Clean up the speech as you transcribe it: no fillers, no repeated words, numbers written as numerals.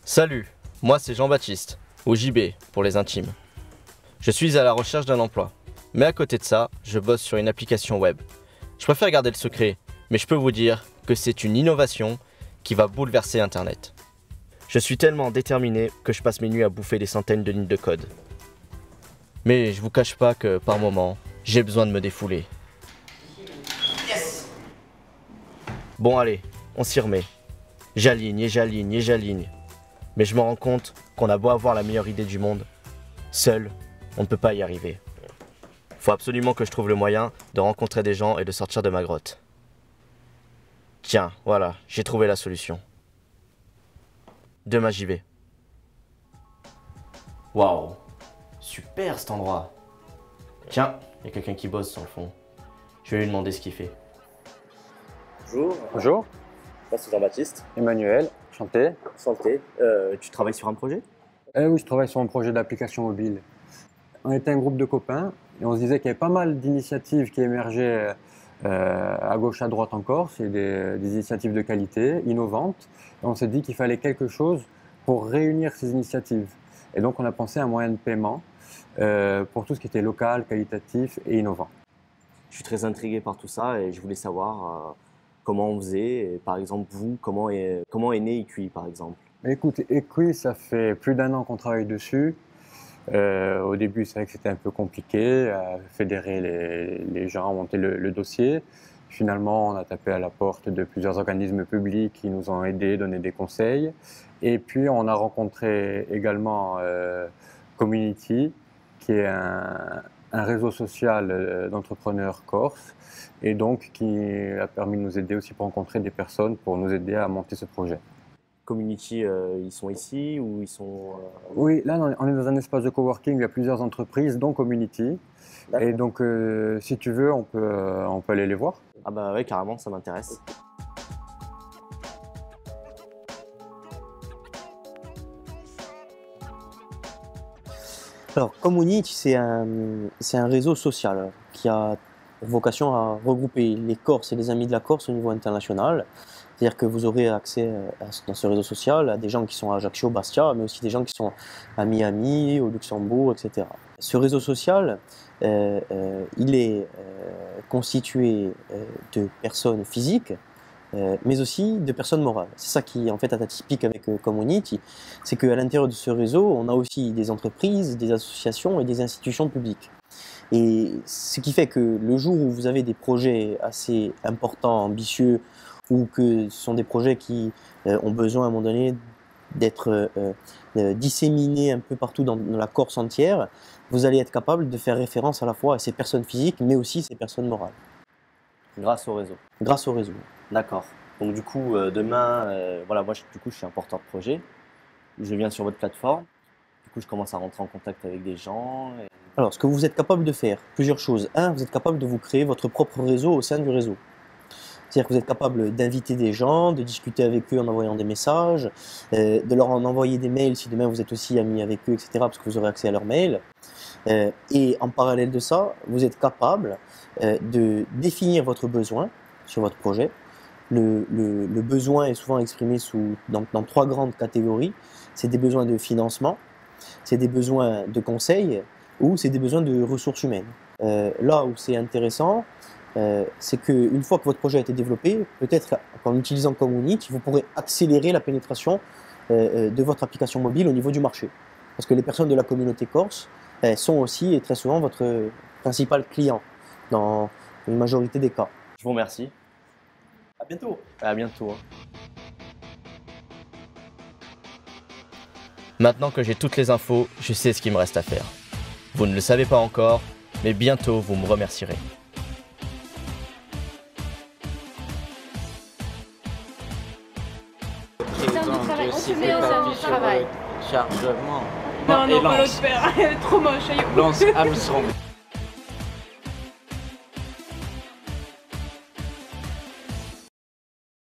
Salut, moi c'est Jean-Baptiste, ou JB pour les intimes. Je suis à la recherche d'un emploi, mais à côté de ça, je bosse sur une application web. Je préfère garder le secret, mais je peux vous dire que c'est une innovation qui va bouleverser Internet. Je suis tellement déterminé que je passe mes nuits à bouffer des centaines de lignes de code. Mais je vous cache pas que par moments, j'ai besoin de me défouler. Yes! Bon allez, on s'y remet. J'aligne et j'aligne et j'aligne. Mais je me rends compte qu'on a beau avoir la meilleure idée du monde, seul, on ne peut pas y arriver. Faut absolument que je trouve le moyen de rencontrer des gens et de sortir de ma grotte. Tiens, voilà, j'ai trouvé la solution. Demain j'y vais. Waouh, super cet endroit. Tiens, il y a quelqu'un qui bosse sur le fond. Je vais lui demander ce qu'il fait. Bonjour. Bonjour. Moi c'est Jean-Baptiste. Emmanuel, enchanté. Santé. Tu travailles sur un projet? Oui, je travaille sur un projet d'application mobile. On était un groupe de copains et on se disait qu'il y avait pas mal d'initiatives qui émergeaient à gauche, à droite en Corse, et des initiatives de qualité, innovantes. Et on s'est dit qu'il fallait quelque chose pour réunir ces initiatives. Et donc on a pensé à un moyen de paiement pour tout ce qui était local, qualitatif et innovant. Je suis très intrigué par tout ça et je voulais savoir comment on faisait. Et par exemple, vous, comment est né EQI par exemple? Écoute, EQI, ça fait plus d'1 an qu'on travaille dessus. Au début, c'est vrai que c'était un peu compliqué à fédérer les gens, monter le dossier. Finalement, on a tapé à la porte de plusieurs organismes publics qui nous ont aidés, donné des conseils. Et puis, on a rencontré également Community, qui est un réseau social d'entrepreneurs corses, et donc qui a permis de nous aider aussi pour rencontrer des personnes pour nous aider à monter ce projet. Community, ils sont ici ou ils sont… Oui, là on est dans un espace de coworking, il y a plusieurs entreprises, dont Community. Et donc si tu veux, on peut aller les voir. Ah bah ouais, carrément, ça m'intéresse. Alors, Community, c'est un réseau social qui a vocation à regrouper les Corses et les amis de la Corse au niveau international. C'est-à-dire que vous aurez accès dans ce réseau social à des gens qui sont à Ajaccio, Bastia, mais aussi des gens qui sont à Miami, au Luxembourg, etc. Ce réseau social, il est constitué de personnes physiques, mais aussi de personnes morales. C'est ça qui en fait est atypique avec Community, c'est qu'à l'intérieur de ce réseau, on a aussi des entreprises, des associations et des institutions publiques. Et ce qui fait que le jour où vous avez des projets assez importants, ambitieux, ou que ce sont des projets qui ont besoin à un moment donné d'être disséminés un peu partout dans la Corse entière, vous allez être capable de faire référence à la fois à ces personnes physiques, mais aussi ces personnes morales. Grâce au réseau. Grâce au réseau. D'accord. Donc du coup, demain, voilà, moi je suis un porteur de projet. Je viens sur votre plateforme. Du coup, je commence à rentrer en contact avec des gens. Alors, ce que vous êtes capable de faire, plusieurs choses. Un, vous êtes capable de vous créer votre propre réseau au sein du réseau. C'est-à-dire que vous êtes capable d'inviter des gens, de discuter avec eux en envoyant des messages, de leur en envoyer des mails si demain vous êtes aussi amis avec eux, etc., parce que vous aurez accès à leurs mails. Et en parallèle de ça, vous êtes capable de définir votre besoin sur votre projet. Le besoin est souvent exprimé dans 3 grandes catégories. C'est des besoins de financement, c'est des besoins de conseil ou c'est des besoins de ressources humaines. Là où c'est intéressant, c'est qu'une fois que votre projet a été développé, peut-être qu'en utilisant Community, vous pourrez accélérer la pénétration de votre application mobile au niveau du marché. Parce que les personnes de la communauté corse sont aussi et très souvent votre principal client dans une majorité des cas. Je vous remercie. À bientôt. À bientôt. Maintenant que j'ai toutes les infos, je sais ce qu'il me reste à faire. Vous ne le savez pas encore, mais bientôt vous me remercierez. On se met au travail. Chargement. Non, pas l'autre père. Elle est trop moche. Lance Armstrong.